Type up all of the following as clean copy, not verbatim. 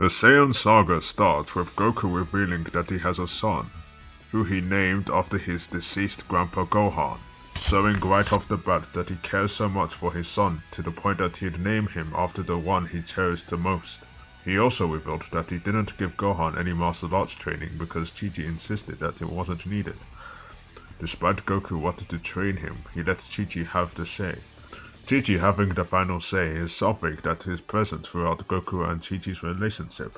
The Saiyan saga starts with Goku revealing that he has a son, who he named after his deceased grandpa Gohan, showing right off the bat that he cares so much for his son to the point that he'd name him after the one he cherished the most. He also revealed that he didn't give Gohan any martial arts training because Chi-Chi insisted that it wasn't needed. Despite Goku wanting to train him, he lets Chi-Chi have the say. Chi-Chi having the final say is something that is present throughout Goku and Chi-Chi's relationship.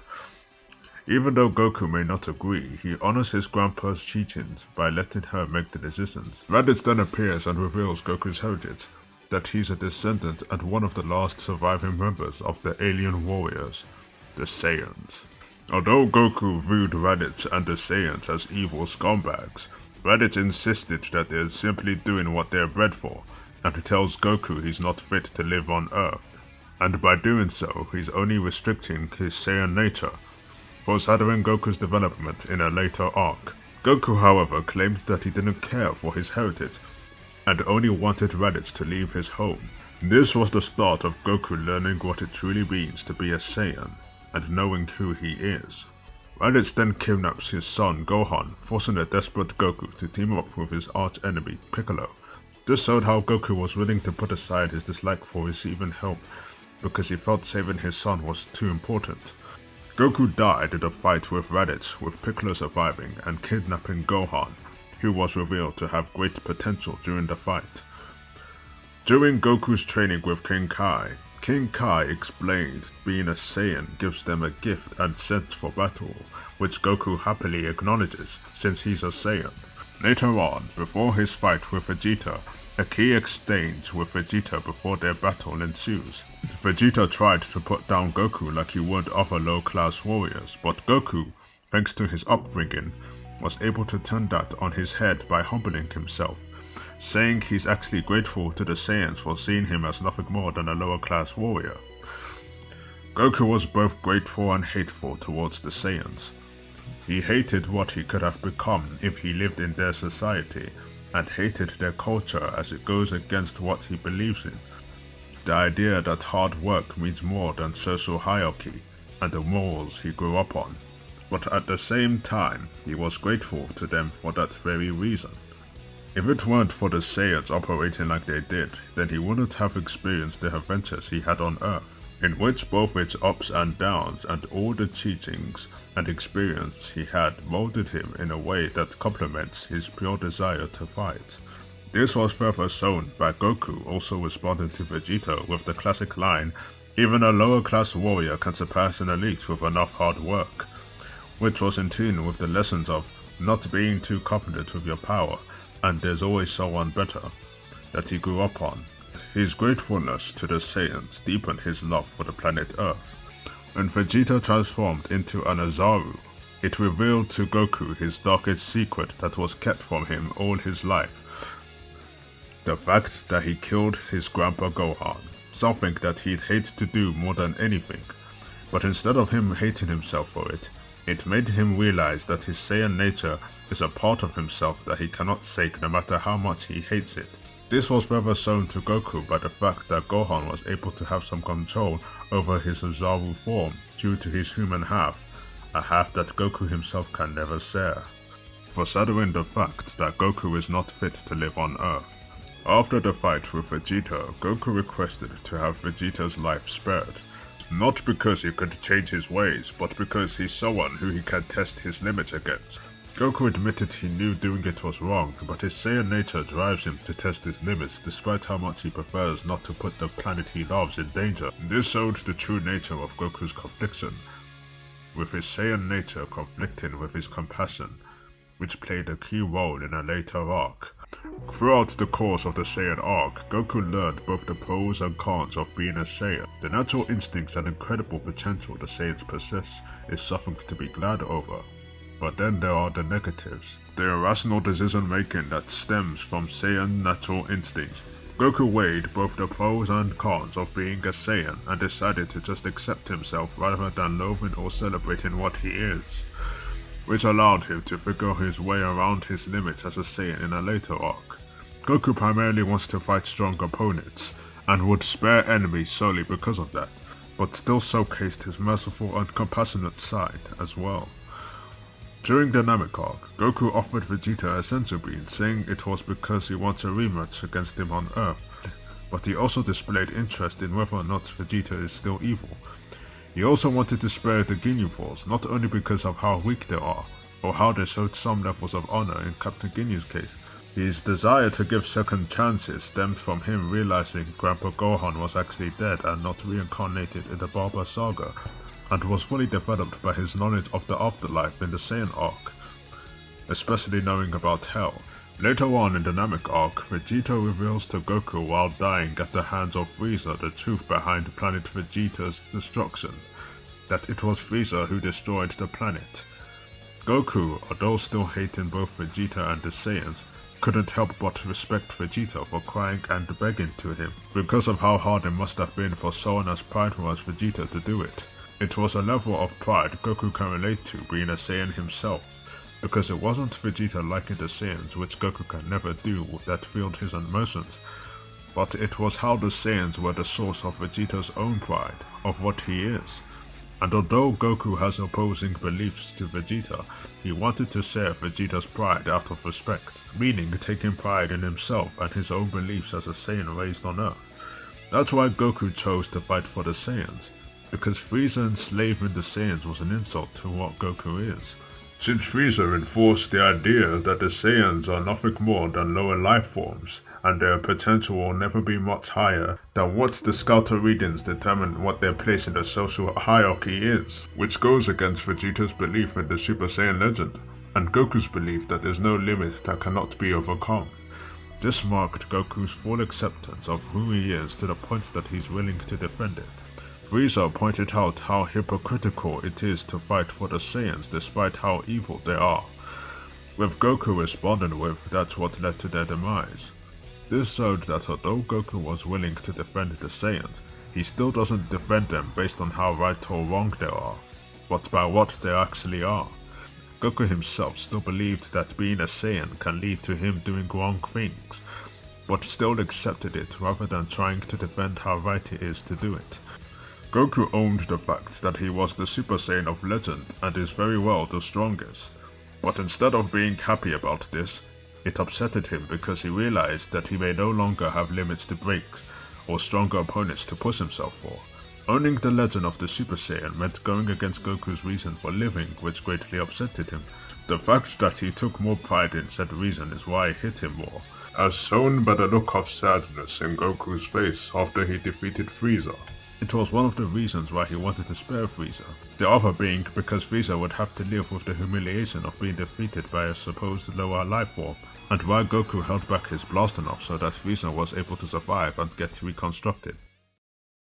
Even though Goku may not agree, he honors his grandpa's teachings by letting her make the decisions. Raditz then appears and reveals Goku's heritage, that he's a descendant and one of the last surviving members of the alien warriors, the Saiyans. Although Goku viewed Raditz and the Saiyans as evil scumbags, Raditz insisted that they're simply doing what they're bred for, and tells Goku he's not fit to live on Earth, and by doing so he's only restricting his Saiyan nature, foreshadowing Goku's development in a later arc. Goku however claimed that he didn't care for his heritage, and only wanted Raditz to leave his home. This was the start of Goku learning what it truly means to be a Saiyan, and knowing who he is. Raditz then kidnaps his son Gohan, forcing a desperate Goku to team up with his arch-enemy Piccolo. This showed how Goku was willing to put aside his dislike for receiving help, because he felt saving his son was too important. Goku died in a fight with Raditz, with Piccolo surviving and kidnapping Gohan, who was revealed to have great potential during the fight. During Goku's training with King Kai explained being a Saiyan gives them a gift and sense for battle, which Goku happily acknowledges since he's a Saiyan. Later on, before his fight with Vegeta, a key exchange with Vegeta before their battle ensues. Vegeta tried to put down Goku like he would other low-class warriors, but Goku, thanks to his upbringing, was able to turn that on his head by humbling himself, saying he's actually grateful to the Saiyans for seeing him as nothing more than a lower-class warrior. Goku was both grateful and hateful towards the Saiyans. He hated what he could have become if he lived in their society, and hated their culture as it goes against what he believes in. The idea that hard work means more than social hierarchy and the morals he grew up on. But at the same time, he was grateful to them for that very reason. If it weren't for the Saiyans operating like they did, then he wouldn't have experienced the adventures he had on Earth, in which both its ups and downs and all the teachings and experience he had molded him in a way that complements his pure desire to fight. This was further shown by Goku also responding to Vegeta with the classic line, "Even a lower class warrior can surpass an elite with enough hard work," which was in tune with the lessons of not being too confident with your power and there's always someone better that he grew up on. His gratefulness to the Saiyans deepened his love for the planet Earth. When Vegeta transformed into an Azaru, it revealed to Goku his darkest secret that was kept from him all his life. The fact that he killed his grandpa Gohan, something that he'd hate to do more than anything. But instead of him hating himself for it, it made him realize that his Saiyan nature is a part of himself that he cannot shake no matter how much he hates it. This was further shown to Goku by the fact that Gohan was able to have some control over his Azaru form due to his human half, a half that Goku himself can never share, foreshadowing the fact that Goku is not fit to live on Earth. After the fight with Vegeta, Goku requested to have Vegeta's life spared, not because he could change his ways, but because he's someone who he can test his limits against. Goku admitted he knew doing it was wrong, but his Saiyan nature drives him to test his limits despite how much he prefers not to put the planet he loves in danger. This showed the true nature of Goku's confliction, with his Saiyan nature conflicting with his compassion, which played a key role in a later arc. Throughout the course of the Saiyan arc, Goku learned both the pros and cons of being a Saiyan. The natural instincts and incredible potential the Saiyans possess is something to be glad over. But then there are the negatives. The irrational decision making that stems from Saiyan natural instincts. Goku weighed both the pros and cons of being a Saiyan and decided to just accept himself rather than loathing or celebrating what he is, which allowed him to figure his way around his limits as a Saiyan in a later arc. Goku primarily wants to fight strong opponents, and would spare enemies solely because of that. but still showcased his merciful and compassionate side as well. During the Namek arc, Goku offered Vegeta a senzu bean, saying it was because he wants a rematch against him on Earth, but he also displayed interest in whether or not Vegeta is still evil. He also wanted to spare the Ginyu Force, not only because of how weak they are, or how they showed some levels of honor in Captain Ginyu's case. His desire to give second chances stemmed from him realizing Grandpa Gohan was actually dead and not reincarnated in the Barber Saga, and was fully developed by his knowledge of the afterlife in the Saiyan arc, especially knowing about Hell. Later on in the Namek arc, Vegeta reveals to Goku while dying at the hands of Frieza the truth behind planet Vegeta's destruction, that it was Frieza who destroyed the planet. Goku, although still hating both Vegeta and the Saiyans, couldn't help but respect Vegeta for crying and begging to him, because of how hard it must have been for someone as prideful as Vegeta to do it. It was a level of pride Goku can relate to being a Saiyan himself, because it wasn't Vegeta liking the Saiyans, which Goku can never do, that fueled his emotions, but it was how the Saiyans were the source of Vegeta's own pride, of what he is. And although Goku has opposing beliefs to Vegeta, he wanted to share Vegeta's pride out of respect, meaning taking pride in himself and his own beliefs as a Saiyan raised on Earth. That's why Goku chose to fight for the Saiyans, because Frieza enslaving the Saiyans was an insult to what Goku is. Since Frieza enforced the idea that the Saiyans are nothing more than lower life forms, and their potential will never be much higher than what the Scouter readings determine what their place in the social hierarchy is, which goes against Vegeta's belief in the Super Saiyan legend, and Goku's belief that there's no limit that cannot be overcome. This marked Goku's full acceptance of who he is to the point that he's willing to defend it. Frieza pointed out how hypocritical it is to fight for the Saiyans despite how evil they are, with Goku responding with that's what led to their demise. This showed that although Goku was willing to defend the Saiyans, he still doesn't defend them based on how right or wrong they are, but by what they actually are. Goku himself still believed that being a Saiyan can lead to him doing wrong things, but still accepted it rather than trying to defend how right he is to do it. Goku owned the fact that he was the Super Saiyan of legend and is very well the strongest, but instead of being happy about this, it upsetted him because he realized that he may no longer have limits to break or stronger opponents to push himself for. Owning the legend of the Super Saiyan meant going against Goku's reason for living, which greatly upsetted him. The fact that he took more pride in said reason is why it hit him more, as shown by the look of sadness in Goku's face after he defeated Frieza. It was one of the reasons why he wanted to spare Frieza, the other being because Frieza would have to live with the humiliation of being defeated by a supposed lower life form, and why Goku held back his blast enough so that Frieza was able to survive and get reconstructed.